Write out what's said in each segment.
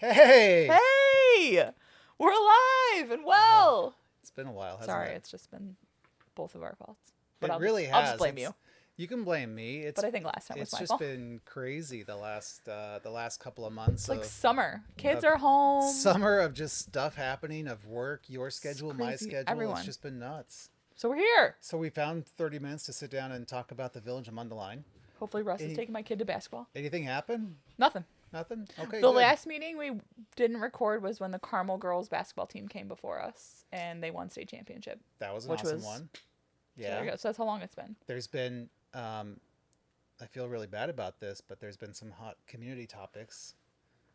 Hey! Hey! We're alive and well. It's been a while, hasn't Sorry, it? it's just been both of our faults. It I'll really I'll has. just blame you. You can blame me. But I think last time was It's my just fault. been crazy the last couple of months It's like of summer. Kids of are home. summer of just stuff happening of work, your schedule, my crazy. schedule. Everyone. It's just been nuts. So we're here. So we found 30 minutes to sit down and talk about the Village of Mundelein. Hopefully Russ is taking my kid to basketball. Anything happen? Nothing. Nothing? Okay, The good. last meeting we didn't record was when the Carmel girls basketball team came before us and they won state championship. That was an which awesome was- one. So there you Yeah. go. So that's how long it's been. There's been, I feel really bad about this, but there's been some hot community topics.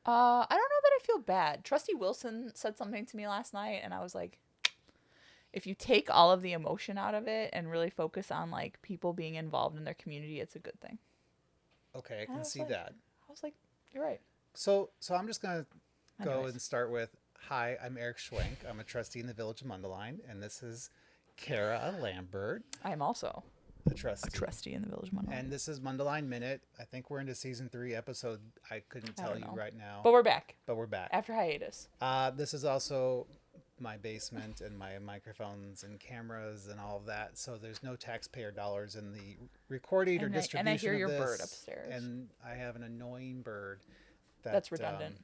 I don't know that I feel bad. Trustee Wilson said something to me last night, and I was like, if you take all of the emotion out of it and really focus on like people being involved in their community, it's a good thing. Okay, I can was see like- that. I was like, you're right. So I'm just gonna go Anyways. and start with, hi, I'm Eric Schwenk. I'm a trustee in the Village of Mundelein, and this is Kara Lambert, I am also a trustee. a trustee in the Village of Monroe. And this is Mundelein Minute. I think we're into season 3, episode. I couldn't I tell don't you know. right now, But we're back but we're back. after hiatus. This is also my basement and my microphones and cameras and all of that. So there's no taxpayer dollars in the recording or And distribution I hear of your this. bird upstairs. And I have an annoying bird. That's redundant.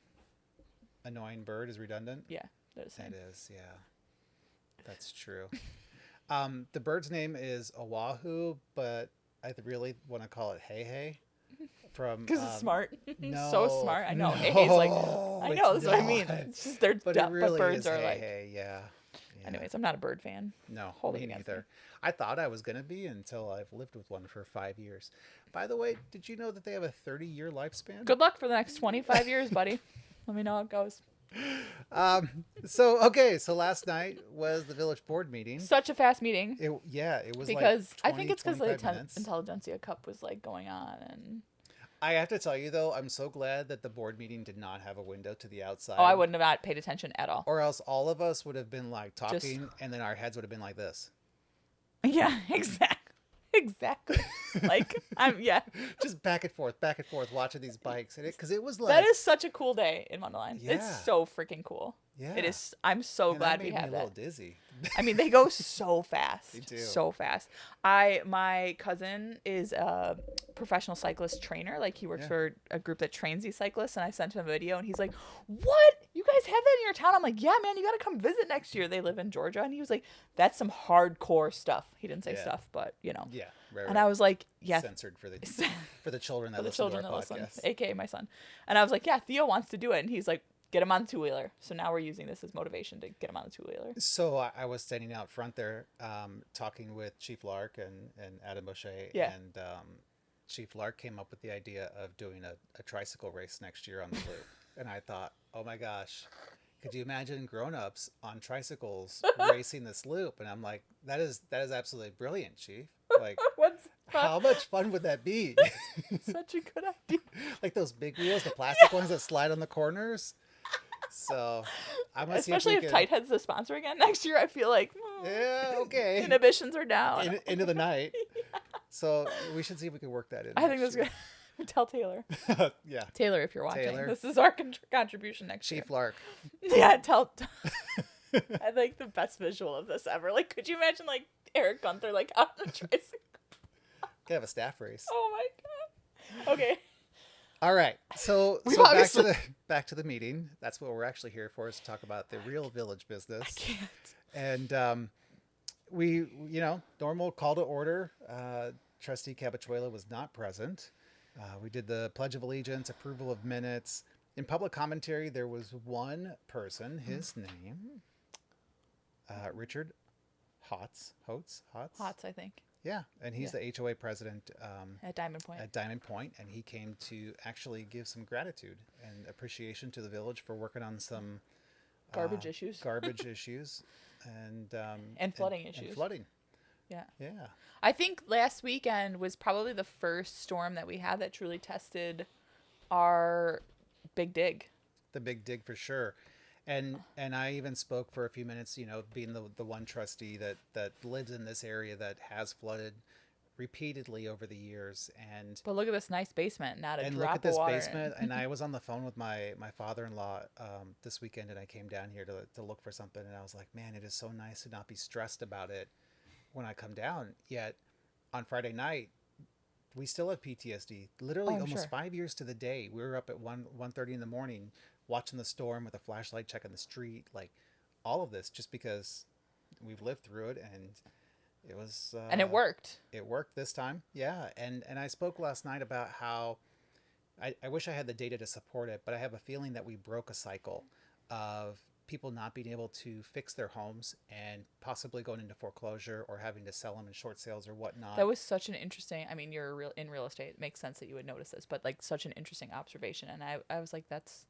Annoying bird is redundant? Yeah, they're the same. It is, yeah. That's true. The bird's name is Oahu, but I really want to call it Hey Hey. From Because it's smart. no, So smart. I know. no, Hey, Hey's like, I know. it's That's what I mean. not. It's just they're But dumb, it really but birds is are Hey like. Hey, yeah. Yeah. Anyways, I'm not a bird fan. No, Hold it me against neither. me. I thought I was going to be until I've lived with one for 5 years. By the way, did you know that they have a 30-year lifespan? Good luck for the next 25 years, buddy. Let me know how it goes. So last night was the village board meeting. Such a fast meeting It was because like I think it's because the 25 minutes. Intelligentsia Cup was like going on, and I have to tell you though, I'm so glad that the board meeting did not have a window to the outside. I wouldn't have not paid attention at all. Or else all of us would have been like talking, and then our heads would have been like this. Yeah, exactly. Like Just back and forth, watching these bikes, and because it was like that is such a cool day in Mundelein. Yeah. It's so freaking cool. yeah. It is. I'm so And glad that we made me have a little that. dizzy. I mean, they go so fast. They do. So fast. My cousin is a professional cyclist trainer. Like he works Yeah. for a group that trains these cyclists, and I sent him a video, and he's like, "What? You guys have that in your town?" I'm like, "Yeah, man, you got to come visit next year." They live in Georgia, and he was like, "That's some hardcore stuff." He didn't say Yeah. stuff, but you know. Yeah, right. And I was like, "Yeah." Censored for the children that For the listen children to that our listen, podcast. aka my son. And I was like, "Yeah, Theo wants to do it," and he's like, "Get him on the two-wheeler." So now we're using this as motivation to get him on the two-wheeler. So I was standing out front there, talking with Chief Lark and Adam Boucher, Yeah. and Chief Lark came up with the idea of doing a tricycle race next year on the loop. And I thought, oh my gosh, could you imagine grown-ups on tricycles racing this loop? And I'm like, that is absolutely brilliant, Chief. Like, What's how much fun would that be? such a good idea? Like those big wheels, the plastic ones that slide on the corners. So I'm gonna Especially see if if we can, Tighthead's the sponsor again next year, I feel like Yeah, okay. inhibitions are down. Into the night. So we should see if we can work that in. I think that's next good. Tell Taylor. year. Yeah. Taylor, if you're watching, Taylor. this is our contribution next Chief year. Lark. Yeah, tell. I like the best visual of this ever. Like, could you imagine like Eric Gunther like on a tricycle? Could have a staff race. Oh my god. Okay. All right. So We've back to obviously- back to the meeting. That's what we're actually here for, is to talk about the real village business. Can't. And we, normal call to order. Trustee Cabachuela was not present. We did the Pledge of Allegiance, approval of minutes. In public commentary, there was one person. His name, Richard Hotz. Hots, I think. Yeah, and he's the HOA president At Diamond Point. at Diamond Point, and he came to actually give some gratitude and appreciation to the village for working on some Garbage issues. garbage issues, and flooding issues. And flooding. Yeah. Yeah. I think last weekend was probably the first storm that we had that truly tested our big dig. The big dig for sure. And I even spoke for a few minutes, being the one trustee that lives in this area that has flooded repeatedly over the years. But look at this nice basement, not a And look drop at of this water basement. in And it. I was on the phone with my father-in-law this weekend, and I came down here to look for something, and I was like, man, it is so nice to not be stressed about it when I come down. Yet on Friday night, we still have PTSD. Oh, Literally I'm almost sure. 5 years to the day. We were up at 1:30 in the morning watching the storm with a flashlight, checking the street, like all of this just because we've lived through it, and it was And it worked. it worked this time. Yeah. And I spoke last night about how I wish I had the data to support it, but I have a feeling that we broke a cycle of people not being able to fix their homes and possibly going into foreclosure or having to sell them in short sales or That whatnot. was such an interesting. I mean, you're in real estate. It makes sense that you would notice this, but like such an interesting observation. And I was like, that's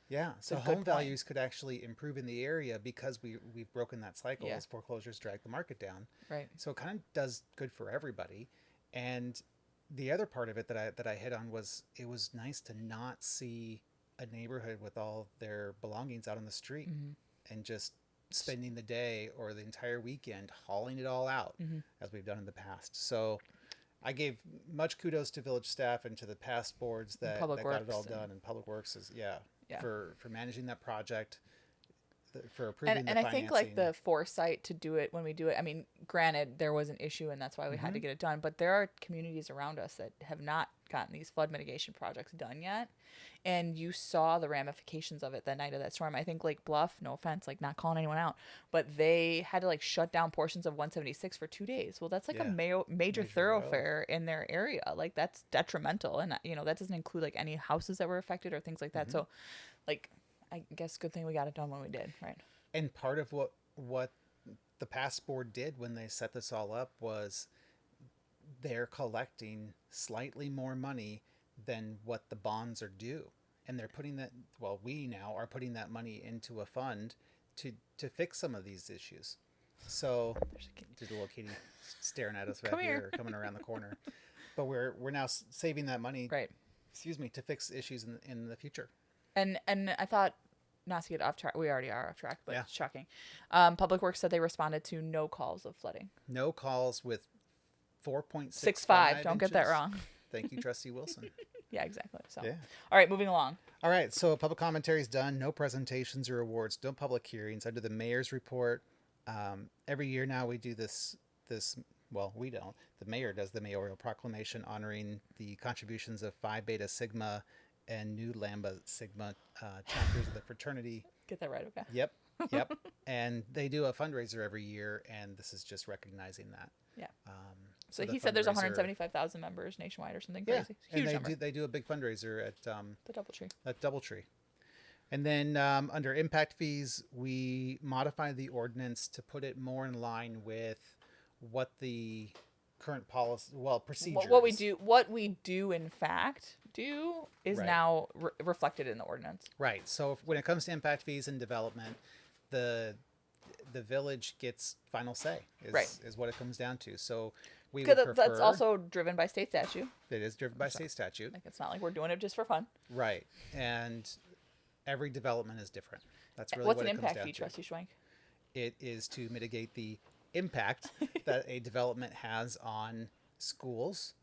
Yeah, a so good home point. values could actually improve in the area because we've broken that cycle Yeah. as foreclosures drag the market down. Right. So it kind of does good for everybody. And the other part of it that I hit on was it was nice to not see a neighborhood with all their belongings out on the street Mm-hmm. and just spending the day or the entire weekend hauling it all out Mm-hmm. as we've done in the past. So I gave much kudos to village staff and to the past boards And that Public got it all Works. done. And Public Works is, yeah, Yeah. for managing that project, for And approving the and I think like financing. the foresight to do it when we do it. I mean, granted, there was an issue, and that's why we had to Mhm. get it done. But there are communities around us that have not gotten these flood mitigation projects done yet, and you saw the ramifications of it the night of that storm. I think Lake Bluff, no offense, like not calling anyone out, but they had to like shut down portions of 176 for 2 days. Well, that's like a Yeah, major major road. thoroughfare in their area. Like that's detrimental, and that doesn't include like any houses that were affected or things like that. Mhm. So, like, I guess good thing we got it done when we did, right? And part of what the past board did when they set this all up was they're collecting slightly more money than what the bonds are due, and they're putting that, well, we now are putting that money into a fund to fix some of these issues. So There's a kid. there's a little kitty staring at us back Come here, here. coming around the corner. But we're now saving that money, Right. excuse me, to fix issues in the future. And I thought, not to get off track, we already are off track, but Yeah. it's shocking. Public Works said they responded to no calls of flooding. No calls with 4.65 6.5. Don't get that inches. wrong. Thank you, Trustee Wilson. Yeah, exactly. So, Yeah. all right, moving along. All right, so public commentary is done. No presentations or awards. No public hearings. Under the mayor's report, every year now we do this. Well, we don't. The mayor does the mayoral proclamation honoring the contributions of Phi Beta Sigma and Nu Lambda Sigma chapters of the fraternity. Get that right, okay? Yep, yep. And they do a fundraiser every year, and this is just recognizing that. Yeah. Um, So the he said there's fundraiser- 175,000 members nationwide or something Yeah, crazy. and Huge number. they do a big fundraiser at The DoubleTree. Doubletree. And then under impact fees, we modified the ordinance to put it more in line with what the current policy, well, procedures. What we do in fact do is Right. now reflected in the ordinance. Right. So when it comes to impact fees and development, the village gets final say. Right. Is what it comes down to. So we would Because prefer. that's also driven by state statute. It is driven by state statute. Like it's not like we're doing it just for fun. Right. And every development is different. That's really What's what an it comes impact down fee, to. Trustee Schwank? It is to mitigate the impact that a development has on schools.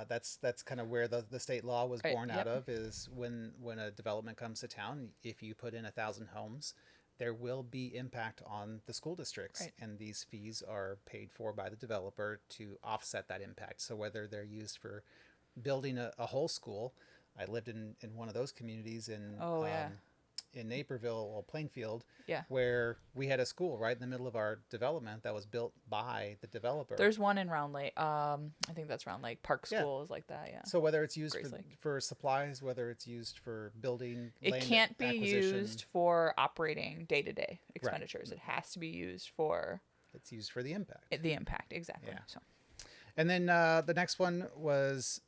That's kind of where the state law was Right, born out yep. of, is when a development comes to town, if you put in 1,000 homes, there will be impact on the school districts. Right. And these fees are paid for by the developer to offset that impact. So whether they're used for building a whole school, I lived in one of those communities in Naperville or Plainfield, Yeah. where we had a school right in the middle of our development that was built by the developer. There's one in Round Lake. I think that's Round Lake. Park Yeah. School is like that, yeah. So whether it's used Grace Lake. for supplies, whether it's used for building, It land can't be acquisition, used for operating day-to-day expenditures. It has to be used for it's used for the impact. the impact, exactly. Yeah. So And then the next one was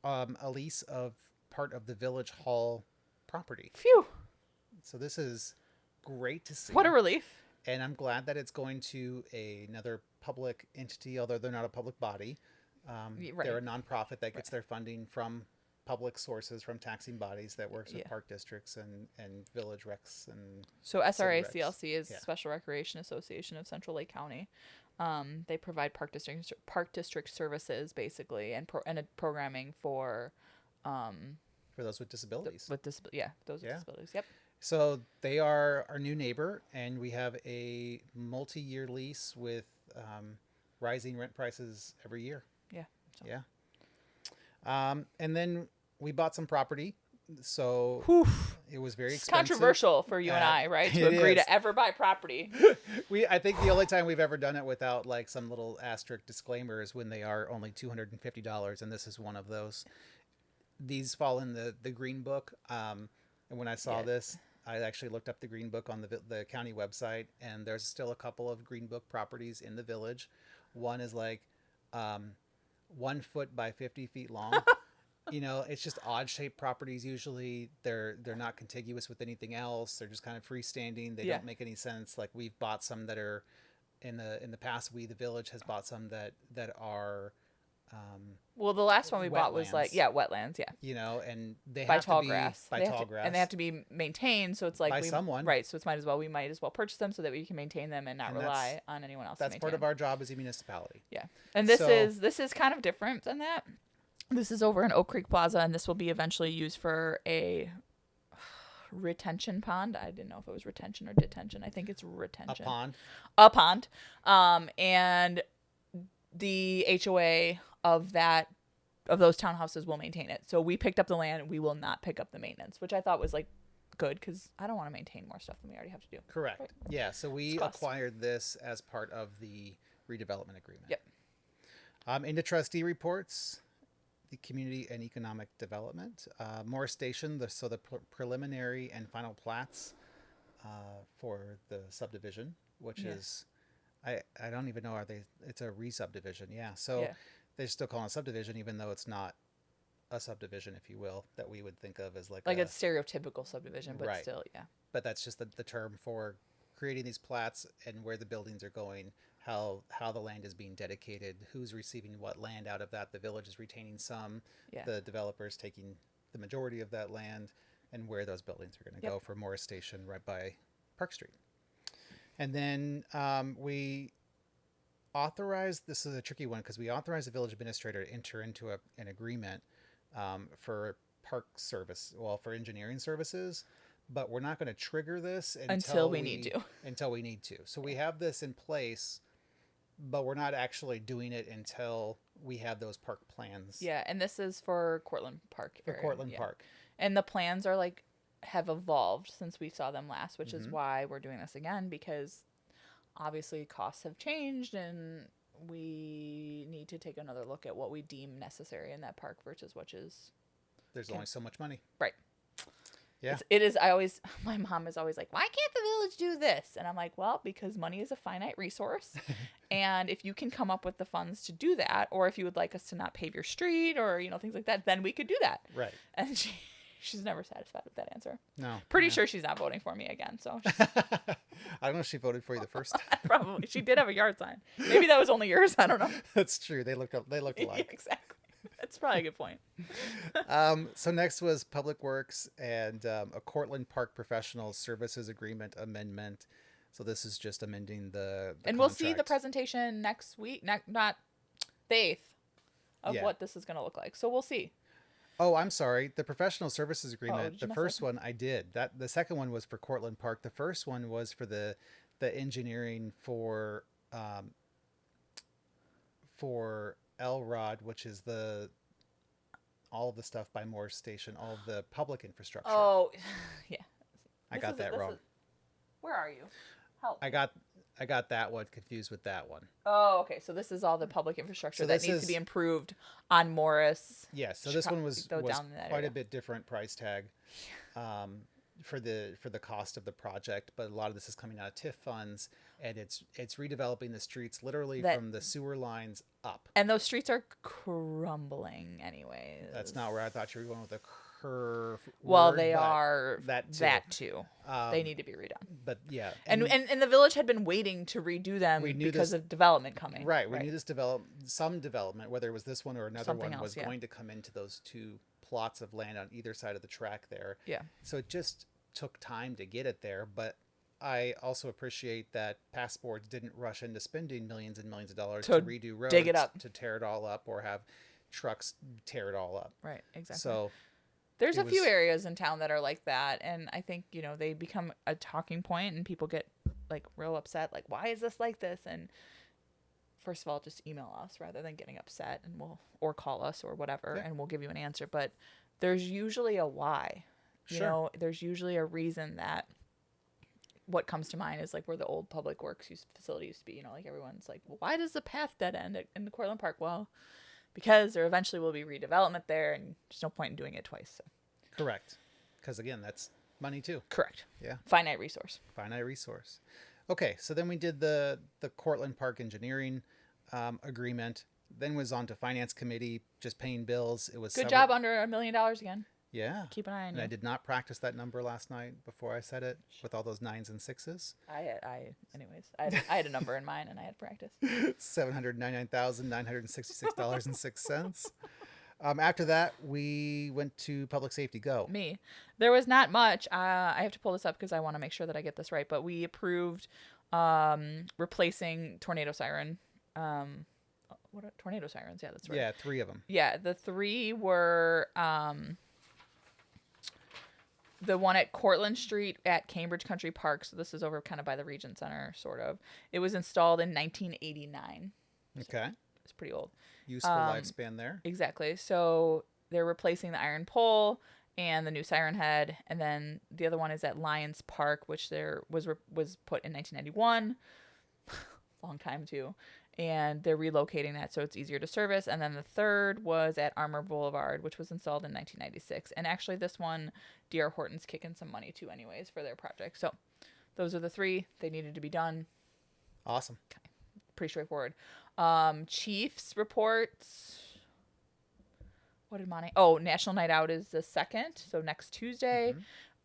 a lease of part of the village hall property. phew. So this is great to see. What a relief. And I'm glad that it's going to another public entity, although they're not a public body. Right. They're a nonprofit that gets their funding from public sources, from taxing bodies that works with Yeah. park districts and village recs. And So City recs. SRACLC is Yeah. Special Recreation Association of Central Lake County. They provide park district services basically, and programming for those with disabilities. those with disabilities. Yep. So they are our new neighbor, and we have a multi-year lease with rising rent prices every year. Yeah. So. Yeah. And then we bought some property. So it was very It's expensive. controversial for you and I, right? To agree to ever buy property. I think the only time we've ever done it without like some little asterisk disclaimer is when they are only $250, and this is one of those. These fall in the Green Book. And when I saw this, I actually looked up the Green Book on the county website, and there's still a couple of Green Book properties in the village. One is like 1 foot by 50 feet long. It's just odd shaped properties. Usually they're not contiguous with anything else. They're just kind of freestanding. They don't make any sense. Like we've bought some that are in the past. The village has bought some that are well, the last one we bought was like wetlands, and they by have tall to be grass. by tall grass, and they have to be maintained. So it's like by someone, right? So we might as well purchase them so that we can maintain them and not rely on anyone else. That's part of our job as a municipality. Yeah, and this is kind of different than that. This is over in Oak Creek Plaza, and this will be eventually used for a retention pond. I didn't know if it was retention or detention. I think it's retention. A pond. And the HOA of those townhouses will maintain it. So we picked up the land, and we will not pick up the maintenance, which I thought was like good because I don't want to maintain more stuff than we already have to do. Correct. Right. Yeah. So we acquired this as part of the redevelopment agreement. Yep. Into trustee reports. The community and economic development, Morris Station. The preliminary and final plats for the subdivision, which is, I don't even know, it's a re-subdivision. Yeah. So they're still calling it subdivision, even though it's not a subdivision, if you will, that we would think of as like a stereotypical subdivision, but still, yeah. But that's just the term for creating these plats and where the buildings are going. How the land is being dedicated, who's receiving what land out of that. The village is retaining some, the developers taking the majority of that land, and where those buildings are going to go for Morris Station right by Park Street. And then we authorized, this is a tricky one because we authorized the village administrator to enter into an agreement for park service, for engineering services. But we're not going to trigger this until we need to. So we have this in place, but we're not actually doing it until we have those park plans. Yeah, and this is for Cortland Park area. For Cortland Park. And the plans are have evolved since we saw them last, which is why we're doing this again, because obviously costs have changed and we need to take another look at what we deem necessary in that park versus what is... There's only so much money. Right. Yeah. My mom is always like, why can't the village do this? And I'm like, well, because money is a finite resource. And if you can come up with the funds to do that, or if you would like us to not pave your street or, things like that, then we could do that. Right. And she's never satisfied with that answer. No. Pretty sure she's not voting for me again. So I don't know if she voted for you the first time. Probably. She did have a yard sign. Maybe that was only yours. I don't know. That's true. They looked alike. Yeah, exactly. That's probably a good point. So next was Public Works and a Cortland Park Professional Services Agreement amendment. So this is just amending the and we'll see the presentation next week, not the 8th, of what this is going to look like. So we'll see. Oh, I'm sorry. The Professional Services Agreement, the first up? one I did. The second one was for Cortland Park. The first one was for the engineering for Elrod, which is all of the stuff by Morris Station, all of the public infrastructure. Oh, yeah. I got that wrong. Where are you? Help. I got that one confused with that one. Oh, okay. So this is all the public infrastructure that needs to be improved on Morris. Yes. So this one was quite a bit different price tag for the cost of the project, but a lot of this is coming out of TIF funds, and it's redeveloping the streets literally from the sewer lines up. And those streets are crumbling anyways. That's not where I thought you were going with the curve. Well, they are that too. They need to be redone. But yeah. And the village had been waiting to redo them because of development coming. Right. We knew some development, whether it was this one or another Something one, else, was going to come into those two plots of land on either side of the track there. Yeah. So it just took time to get it there, but I also appreciate that past boards didn't rush into spending millions and millions of dollars To to redo roads, dig it up. to tear it all up, or have trucks tear it all up. Right, exactly. So there's it a few was- areas in town that are like that, and I think, they become a talking point and people get like real upset, like, why is this like this? And first of all, just email us rather than getting upset, and or call us or whatever, Yeah. and we'll give you an answer. But there's usually a why. Sure. There's usually a reason. That what comes to mind is like where the old public works facility used to be. Like everyone's like, well, why does the path dead end in the Cortland Park? Well, because there eventually will be redevelopment there, and there's no point in doing it twice. So. Correct. Because again, that's money too. Correct. Yeah. Finite resource. Finite resource. Okay, so then we did the Cortland Park engineering agreement. Then was on to finance committee, just paying bills. It was Good job, under $1 million again. Yeah. Keep an eye on And you. I did not practice that number last night before I said it with all those 9s and 6s. I had a number in mind, and I had practice. $799,966.06. After that, we went to public safety. Go. Me. There was not much. I have to pull this up because I want to make sure that I get this right. But we approved replacing tornado siren. What are tornado sirens? Yeah, that's right. Yeah, 3 of them. Yeah, the 3 were the one at Cortlandt Street at Cambridge Country Park. So this is over kind of by the Regent Center, sort of. It was installed in 1989. Okay. So it's pretty old. Useful lifespan there. Exactly. So they're replacing the iron pole and the new siren head, and then the other one is at Lions Park, which was put in 1991. Long time too. And they're relocating that so it's easier to service. And then the third was at Armour Boulevard, which was installed in 1996. And actually this one, D.R. Horton's kicking some money too anyways for their project. So those are the 3. They needed to be done. Awesome. Okay. Pretty straightforward. Chiefs reports. What did Monty? Oh, National Night Out is the 2nd. So next Tuesday.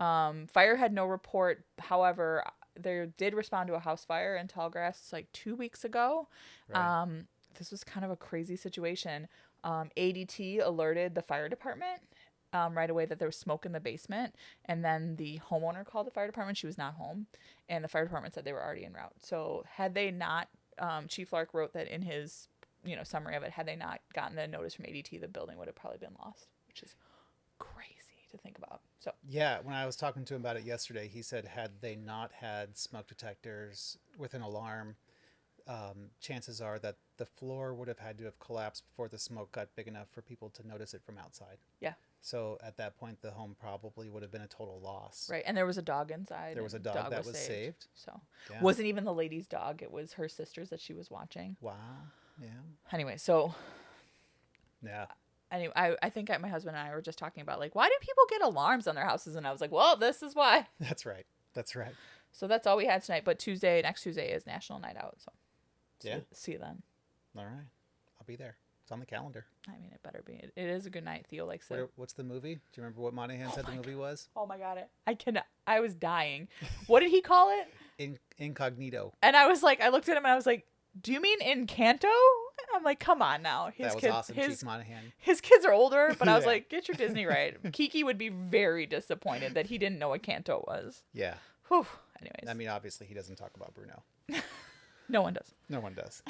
Mm-hmm. Fire had no report. However, they did respond to a house fire in Tallgrass like 2 weeks ago. Right. This was kind of a crazy situation. ADT alerted the fire department right away that there was smoke in the basement. And then the homeowner called the fire department. She was not home. And the fire department said they were already en route. So had they not, Chief Lark wrote that in his summary of it, had they not gotten the notice from ADT, the building would have probably been lost, which is crazy to think about. So yeah, when I was talking to him about it yesterday, he said had they not had smoke detectors with an alarm, chances are that the floor would have had to have collapsed before the smoke got big enough for people to notice it from outside. Yeah. So at that point, the home probably would have been a total loss. right, and there was a dog inside. There was a and dog that was saved. So Yeah. wasn't even the lady's dog; it was her sister's that she was watching. Wow. Yeah. Anyway, so Yeah. anyway, I think my husband and I were just talking about like, why do people get alarms on their houses? And I was like, well, this is why. That's right. That's right. So that's all we had tonight. But next Tuesday is National Night Out. So Yeah. see you then. All right. I'll be there. It's on the calendar. I mean, it better be. It is a good night. Theo likes it. What's the movie? Do you remember what Monahan said the movie was? Oh my god, I was dying. What did he call it? Incognito. And I was like, I looked at him and I was like, do you mean Encanto? I'm like, come on now. That was awesome, Chief Monahan. His kids are older, but I was Yeah. like, get your Disney right. Kiki would be very disappointed that he didn't know what Canto was. Yeah. Whew. Anyways, I mean, obviously, he doesn't talk about Bruno. no one does. No one does.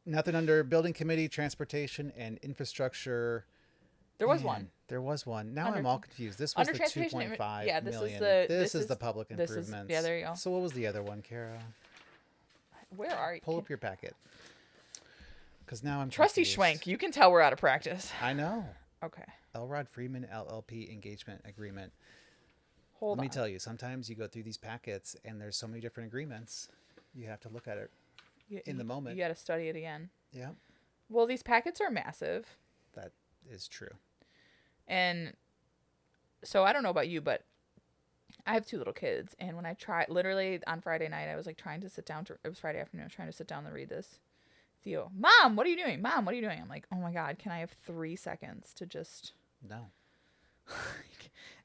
Nothing under building committee, transportation, and infrastructure. There was Man, one. There was one. Now Under- I'm all confused. This was under the transportation, 2.5 yeah, this is million. the- This this is is- the public this is- improvements. yeah, there you go. So what was the other one, Kara? Where are you? Pull up your packet. Because now I'm Trusty confused. Schwenk. You can tell we're out of practice. I know. Okay. Elrod Freeman LLP engagement agreement. Hold Let on. me tell you, sometimes you go through these packets and there's so many different agreements. You have to look at it in the moment. You got to study it again. Yeah, Well, these packets are massive. that is true. And so I don't know about you, but I have 2 little kids. And when I literally on Friday night, I was like trying to sit down it was Friday afternoon. I was trying to sit down and read this. Theo, Mom, what are you doing? Mom, what are you doing? I'm like, oh my God, can I have 3 seconds to just. No.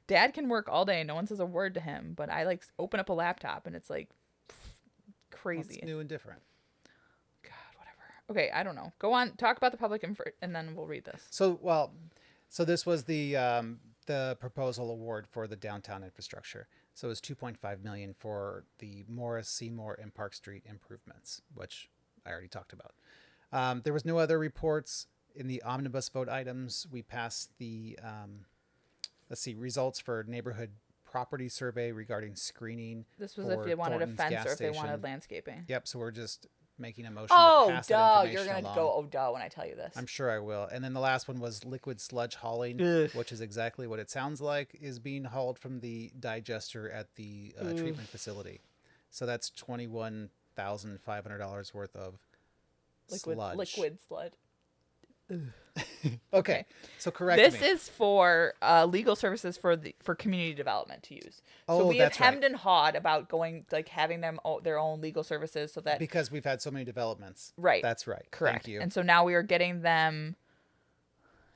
Dad can work all day. No one says a word to him. But I like open up a laptop and it's like crazy. What's new and different? God, whatever. Okay, I don't know. Go on, talk about the public and then we'll read this. So this was the the proposal award for the downtown infrastructure. So it was $2.5 million for the Morris, Seymour, and Park Street improvements, which I already talked about. There was no other reports in the omnibus vote items. We passed the results for neighborhood property survey regarding screening. This was if they wanted a Thornton's fence gas or if they station. wanted landscaping. Yep. So we're just making a motion to Oh, pass duh. that You're information going to along. go, oh, duh, when I tell you this. I'm sure I will. And then the last one was liquid sludge hauling, which is exactly what it sounds like is being hauled from the digester at the treatment facility. So that's $21,500 worth of sludge. Liquid sludge. Okay. So correct This me. is for legal services for community development to use. So Oh, we have that's right. hemmed and hawed about going, like, having them their own legal services so that Because we've had so many developments. right. That's right. Correct. Thank you. And so now we are getting them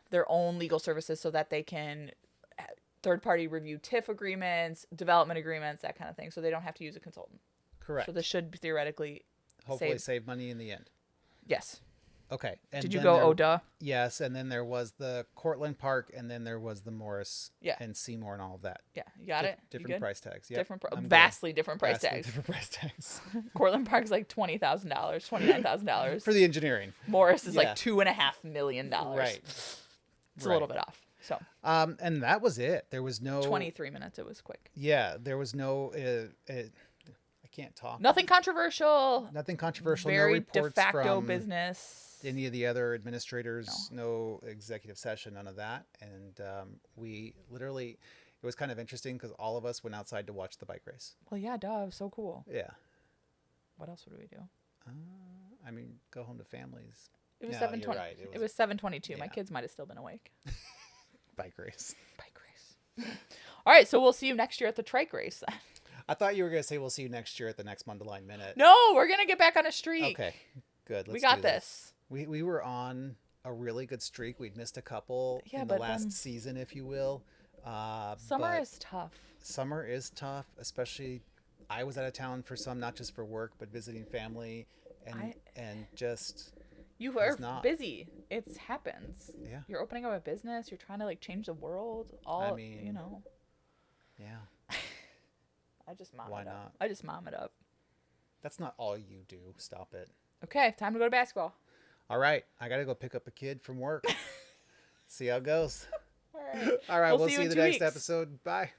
their own legal services so that they can third-party review TIF agreements, development agreements, that kind of thing. So they don't have to use a consultant. Correct. So this should theoretically Hopefully save money in the end. Yes. Okay. And Did you then go, there- oh, duh? Yes. And then there was the Cortland Park, and then there was the Morris Yeah. and Seymour and all of that. Yeah. You got it? You Different good? price tags. Yep. Different, I'm good. vastly different price Vastly tags. Different price tags. Cortland Park's like $20,000, $29,000. For the engineering. Morris is Yeah. like $2.5 million. Right. It's a little bit off. So And that was it. There was no 23 minutes. It was quick. Yeah, there was no I can't talk. Nothing controversial. Nothing controversial. Very no reports de facto from business. any of the other administrators. No executive session. None of that. And we literally, it was kind of interesting because all of us went outside to watch the bike race. Well, yeah, duh. It was so cool. Yeah. What else would we do? I mean, go home to families. It was No, 7:20. you're right. It was 7:22. My yeah. kids might have still been awake. Bike race. Bike race. All right, so we'll see you next year at the trike race. I thought you were going to say we'll see you next year at the next Mundelein Minute. No, we're gonna get back on a streak. Okay, good. we Let's got do this. We were on a really good streak. We'd missed a couple Yeah, in the but last then- season, if you will. Summer but is tough. Summer is tough, especially I was out of town for some, not just for work, but visiting family and just You are not. busy. It happens. Yeah. You're opening up a business. You're trying to like change the world. I mean, you know. yeah. I just mom Why it up. not? I just mom it up. That's not all you do. Stop it. Okay, time to go to basketball. All right, I gotta go pick up a kid from work. See how it goes. All right. All right, we'll see you see in you the 2 next weeks. episode. Bye.